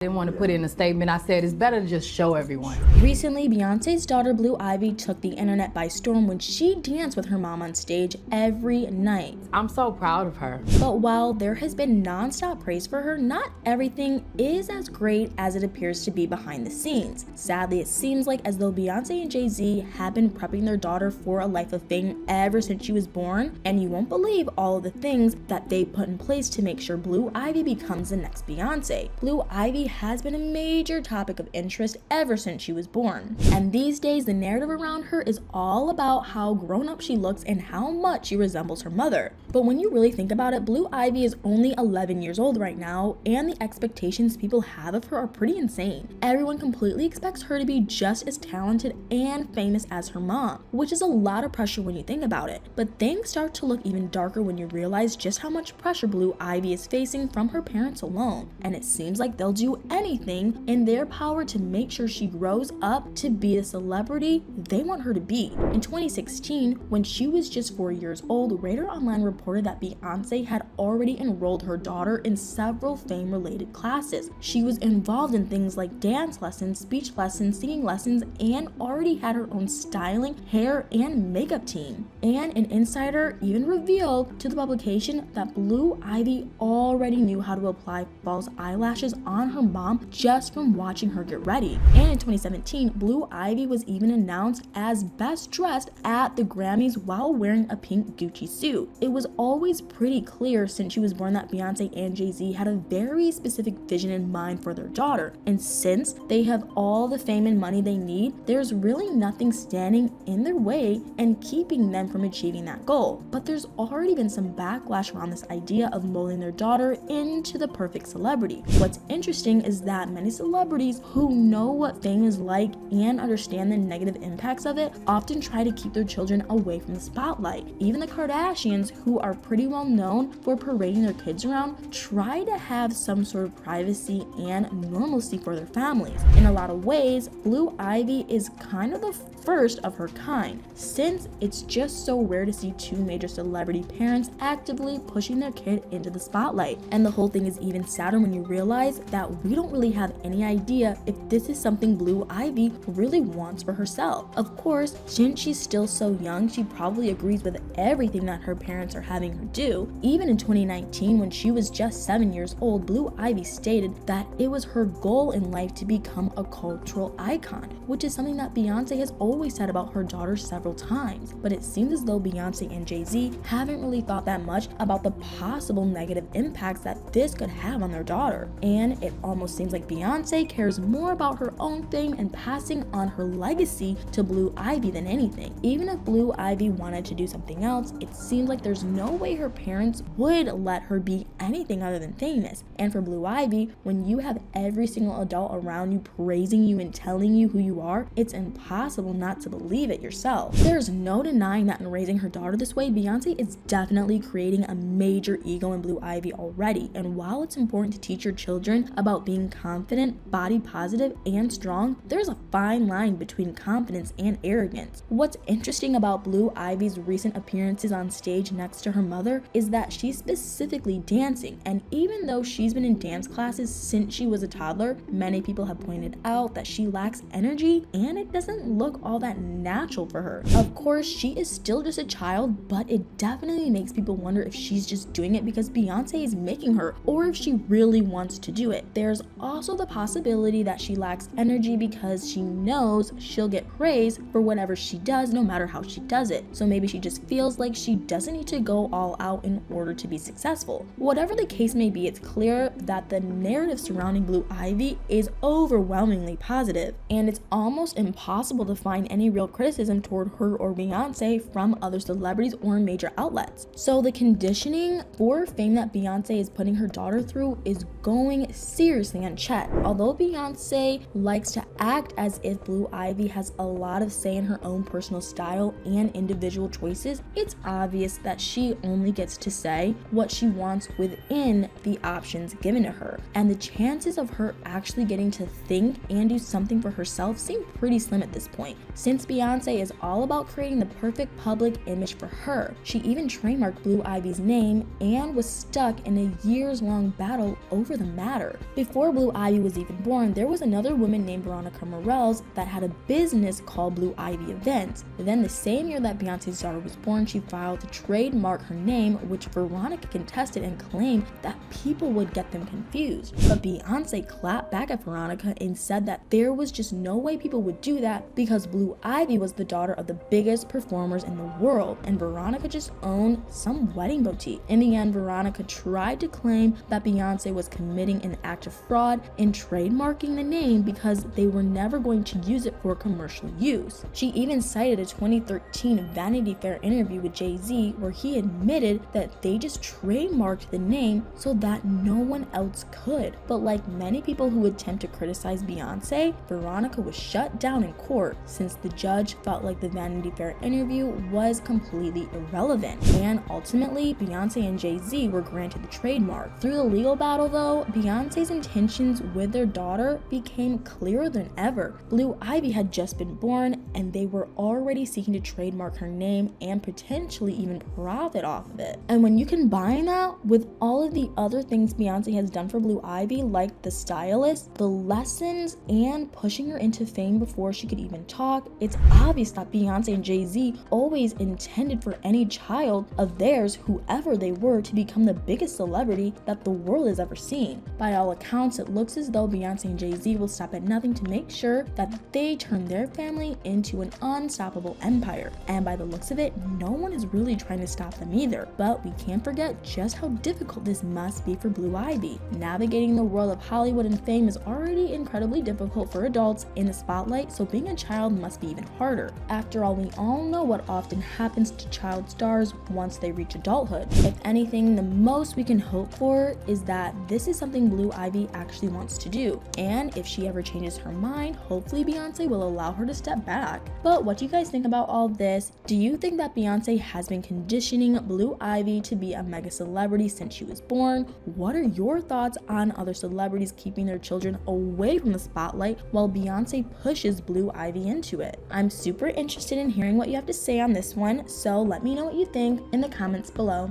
Didn't want to put in a statement. I said it's better to just show everyone. Recently, Beyonce's daughter Blue Ivy took the internet by storm when she danced with her mom on stage every night. I'm so proud of her. But while there has been non-stop praise for her, not everything is as great as it appears to be behind the scenes. Sadly, it seems like as though Beyonce and Jay Z have been prepping their daughter for a life of fame ever since she was born, and you won't believe all of the things that they put in place to make sure Blue Ivy becomes the next Beyonce. Blue Ivy has been a major topic of interest ever since she was born. And these days, the narrative around her is all about how grown up she looks and how much she resembles her mother. But when you really think about it, Blue Ivy is only 11 years old right now, and the expectations people have of her are pretty insane. Everyone completely expects her to be just as talented and famous as her mom, which is a lot of pressure when you think about it. But things start to look even darker when you realize just how much pressure Blue Ivy is facing from her parents alone. And it seems like they'll do anything in their power to make sure she grows up to be the celebrity they want her to be. In 2016, when she was just 4 years old, Radar Online reported that Beyonce had already enrolled her daughter in several fame-related classes. She was involved in things like dance lessons, speech lessons, singing lessons, and already had her own styling, hair, and makeup team. And an insider even revealed to the publication that Blue Ivy already knew how to apply false eyelashes on her mom just from watching her get ready. And in 2017, Blue Ivy was even announced as best dressed at the Grammys while wearing a pink Gucci suit. It was always pretty clear since she was born that Beyonce and Jay Z had a very specific vision in mind for their daughter. And since they have all the fame and money they need, there's really nothing standing in their way and keeping them from achieving that goal. But there's already been some backlash around this idea of molding their daughter into the perfect celebrity. What's interesting is that many celebrities who know what fame is like and understand the negative impacts of it often try to keep their children away from the spotlight. Even the Kardashians, who are pretty well known for parading their kids around, try to have some sort of privacy and normalcy for their families. In a lot of ways, Blue Ivy is kind of the first of her kind, since it's just so rare to see two major celebrity parents actively pushing their kid into the spotlight. And the whole thing is even sadder when you realize that we don't really have any idea if this is something Blue Ivy really wants for herself. Of course, since she's still so young, she probably agrees with everything that her parents are having her do. Even in 2019, when she was just 7 years old, Blue Ivy stated that it was her goal in life to become a cultural icon, which is something that Beyonce has always said about her daughter several times. But it seems as though Beyonce and Jay Z haven't really thought that much about the possible negative impacts that this could have on their daughter. And it almost seems like Beyonce cares more about her own fame and passing on her legacy to Blue Ivy than anything. Even if Blue Ivy wanted to do something else, it seems like there's no way her parents would let her be anything other than famous. And for Blue Ivy, when you have every single adult around you praising you and telling you who you are, it's impossible not to believe it yourself. There's no denying that in raising her daughter this way, Beyonce is definitely creating a major ego in Blue Ivy already. And while it's important to teach your children about being confident, body positive, and strong, there's a fine line between confidence and arrogance. What's interesting about Blue Ivy's recent appearances on stage next to her mother is that she's specifically dancing. And even though she's been in dance classes since she was a toddler, many people have pointed out that she lacks energy and it doesn't look all that natural for her. Of course, she is still just a child, but it definitely makes people wonder if she's just doing it because Beyonce is making her, or if she really wants to do it. There's also the possibility that she lacks energy because she knows she'll get praise for whatever she does, no matter how she does it. So maybe she just feels like she doesn't need to go all out in order to be successful. Whatever the case may be, it's clear that the narrative surrounding Blue Ivy is overwhelmingly positive, and it's almost impossible to find any real criticism toward her or Beyonce from other celebrities or major outlets. So the conditioning for fame that Beyonce is putting her daughter through is going seriously unchecked. Although Beyonce likes to act as if Blue Ivy has a lot of say in her own personal style and individual choices, it's obvious that she only gets to say what she wants within the options given to her. And the chances of her actually getting to think and do something for herself seem pretty slim at this point, since Beyonce is all about creating the perfect public image for her. She even trademarked Blue Ivy's name and was stuck in a years-long battle over the matter. before Blue Ivy was even born, there was another woman named Veronica Morales that had a business called Blue Ivy Events. Then the same year that Beyonce's daughter was born, she filed to trademark her name, which Veronica contested and claimed that people would get them confused. But Beyonce clapped back at Veronica and said that there was just no way people would do that because Blue Ivy was the daughter of the biggest performers in the world, and Veronica just owned some wedding boutique. In the end, Veronica tried to claim that Beyonce was committing an act of fraud in trademarking the name because they were never going to use it for commercial use. She even cited a 2013 Vanity Fair interview with Jay Z where he admitted that they just trademarked the name so that no one else could. But like many people who attempt to criticize Beyonce, Veronica was shut down in court since the judge felt like the Vanity Fair interview was completely irrelevant. And ultimately, Beyonce and Jay Z were granted the trademark. Through the legal battle though, Beyonce's intentions with their daughter became clearer than ever. Blue Ivy had just been born and they were already seeking to trademark her name and potentially even profit off of it. And when you combine that with all of the other things Beyonce has done for Blue Ivy, like the stylist, the lessons, and pushing her into fame before she could even talk, it's obvious that Beyonce and Jay Z always intended for any child of theirs, whoever they were, to become the biggest celebrity that the world has ever seen. By all accounts, it looks as though Beyonce and Jay Z will stop at nothing to make sure that they turn their family into an unstoppable empire. And by the looks of it, no one is really trying to stop them either. But we can't forget just how difficult this must be for Blue Ivy. Navigating the world of Hollywood and fame is already incredibly difficult for adults in the spotlight, so being a child must be even harder. After all, we all know what often happens to child stars once they reach adulthood. If anything, the most we can hope for is that this is something Blue Ivy actually wants to do. And if she ever changes her mind, hopefully Beyonce will allow her to step back. But what do you guys think about all this? Do you think that Beyonce has been conditioning Blue Ivy to be a mega celebrity since she was born? What are your thoughts on other celebrities keeping their children away from the spotlight while Beyonce pushes Blue Ivy into it? I'm super interested in hearing what you have to say on this one, so let me know what you think in the comments below.